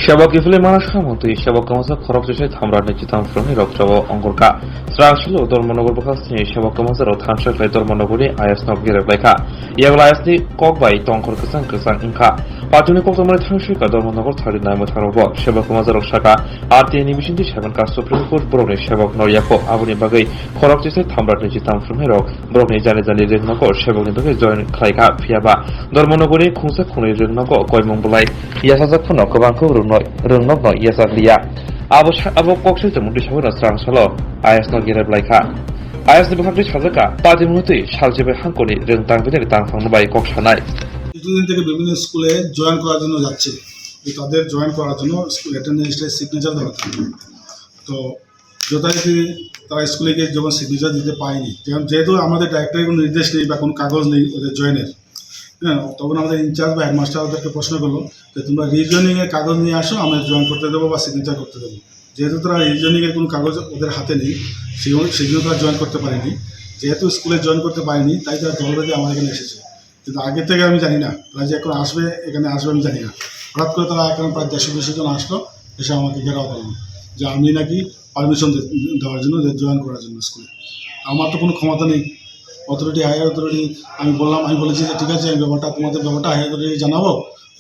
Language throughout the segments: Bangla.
샤바기플레 마나샤몬트 샤바카마사 커럽지시 탐라네 지탐프로니 럭저버 엉골카 스라실로 dormonogor bakasni 샤바카마사로 탐샤클레 dormonogori ayasnog gereblaika yaglaiasni kokbai tongkor kesang kesang inka patuni koktomare 탐슈가 dormonogor 타리나모 타로버 샤바카마사로 샤카 아티니 미신디 샤반카 수프림 코트 브로네 샤박 너리아코 아부니 바gai 커럽지시 탐라네 지탐프로니 럭 브로네 자네 자네 রেননগো শেবগিন্দকে জয়েন খাইকা ফিয়াবা dormonogori khungsa khunai রেননগো কয়মংবলাই ইয়াসাজাখনো গোবাংখো রুননগ ইয়াসালিয়া abo kokse temuti sabona strangshalo ayasno gereblaika ayasni bakakri sajaka padi muhutui saljebe hankoni rengtang bideri tangfang bai koksanai কিছুদিন থেকে বিভিন্ন স্কুলে জয়েন করার জন্য যাচ্ছে তাদের জয়েন করার জন্য স্কুল অ্যাটেন্ডেন্সের সিগনেচার দরকার তো যথারীতি তারা স্কুলে গিয়ে যখন সিগনেচার দিতে পায়নি যেহেতু আমাদের ডাইরেক্টরের কোনো নির্দেশ নেই বা কোনো কাগজ নেই ওদের জয়েনের হ্যাঁ তখন আমাদের ইনচার্জ বা হেডমাস্টার ওদেরকে প্রশ্ন করলো যে তোমরা রিজয়নিংয়ের কাগজ নিয়ে আসো আমরা জয়েন করতে দেবো বা সিগনেচার করতে দেবো যেহেতু তারা রিজয়নিংয়ের কোনো কাগজ ওদের হাতে নেই সেগুলো তারা জয়েন করতে পারেনি যেহেতু স্কুলে জয়েন করতে পারেনি তাই তারা দলবেঁধে আমার এখানে এসেছে কিন্তু আগে থেকে আমি জানি না তারা যে এখন আসবে এখানে আসবে আমি জানি না হঠাৎ করে তারা এখন প্রায় 150 জন আসলো এসে আমাকে ঘেরাও করলো যে আমি নাকি পারমিশন দেওয়ার জন্য জয়েন করার জন্য স্কুলে আমার তো কোনো ক্ষমতা নেই হায়ার অথরিটি আমি বলেছি যে ঠিক আছে আমি তোমাদের ব্যাপারটা হায়ার অথরিটি জানাবো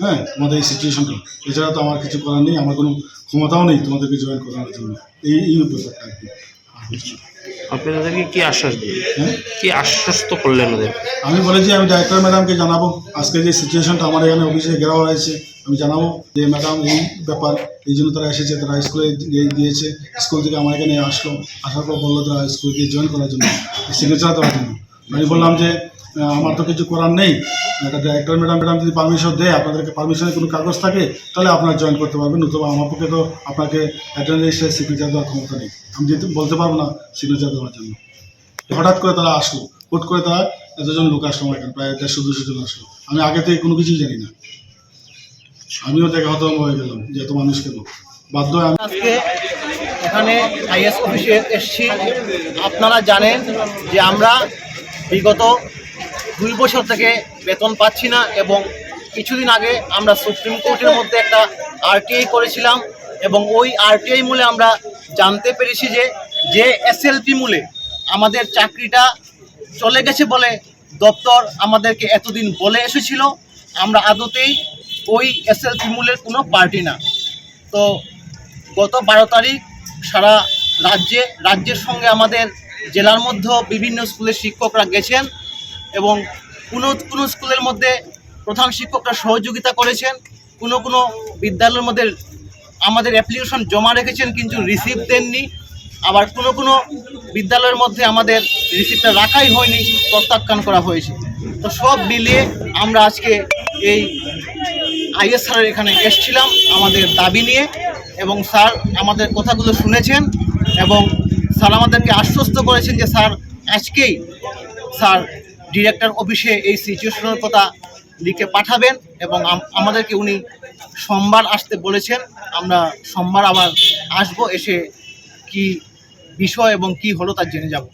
হ্যাঁ তোমাদের এই সিচুয়েশনটা এছাড়া তো আমার কিছু করার নেই আমার কোনো ক্ষমতাও নেই তোমাদেরকে জয়েন করানোর জন্য এই ব্যাপারটা আর কি আপনাদেরকে কি আশ্বাস দিলেন কি আশ্বস্ত করলেন ওদের আমি বলেছি আমি ডাইরেক্টর ম্যাডামকে জানাবো আজকে যে সিচুয়েশনটা আমার এখানে অফিসে ঘেরাও হয়েছে আমি জানাবো যে ম্যাডাম এই ব্যাপার এই জন্য তারা এসেছে তারা স্কুলে দিয়েছে স্কুল থেকে আমার এখানে আসার পর বললো তারা স্কুলকে জয়েন করার জন্য সিগনেচার দেওয়ার জন্য আমি বললাম যে আমার তো কিছু করার নেই একটা ডাইরেক্টর ম্যাডাম যদি পারমিশন দেয় আপনাদেরকে পারমিশনের কোনো কাগজ থাকে তাহলে আপনারা জয়েন করতে পারবেন নতুবা আমার পক্ষে তো আপনাকে অ্যাটেন্ডেন্সের সিগনেচার দেওয়ার ক্ষমতা নেই আমি যেহেতু বলতে পারবো না সিগনেচার দেওয়ার জন্য হঠাৎ করে তারা আসলো হুট করে তারা এতজন লোক আসলো আমার এখানে প্রায় 150-200 জন আসলো আমি আগে থেকে কোনো কিছুই জানি না আমিও দেখা হতভম্ব হয়ে গেলাম যে এত মানুষ কেন বাধ্য আমি আজকে এখানে আইএস অফিসে এসেছি আপনারা জানেন যে আমরা বিগত 2 বছর থেকে বেতন পাচ্ছি না এবং কিছুদিন আগে আমরা সুপ্রিম কোর্টের মধ্যে একটা আরটিআই করেছিলাম এবং ওই আরটিআই মূলে আমরা জানতে পেরেছি যে এসএলপি মূলে আমাদের চাকরিটা চলে গেছে বলে দপ্তর আমাদেরকে এতদিন বলে এসেছিল আমরা আদতেই ওই এসএলপি মূলের কোনো পার্টি না তো গত 12 তারিখ সারা রাজ্যের সঙ্গে আমাদের জেলার মধ্যেও বিভিন্ন স্কুলের শিক্ষকরা গেছেন এবং কোনো স্কুলের মধ্যে প্রধান শিক্ষকরা সহযোগিতা করেছেন কোনো বিদ্যালয়ের মধ্যে আমাদের অ্যাপ্লিকেশন জমা রেখেছেন কিন্তু রিসিভ দেননি আবার কোনো বিদ্যালয়ের মধ্যে আমাদের রিসিভটা রাখাই হয়নি প্রত্যাখ্যান করা হয়েছে তো সব মিলিয়ে আমরা আজকে এই আইএস স্যারের এখানে এসেছিলাম আমাদের দাবি নিয়ে এবং স্যার আমাদের কথাগুলো শুনেছেন এবং স্যার আমাদেরকে আশ্বস্ত করেছেন যে স্যার আজকেই স্যার ডিরেক্টর অফিসে এই সিচুয়েশনের কথা লিখে পাঠাবেন এবং আমাদেরকে উনি সোমবার আসতে বলেছেন আমরা সোমবার আবার আসবো এসে কি বিষয় এবং কি হলো তা জেনে যাব।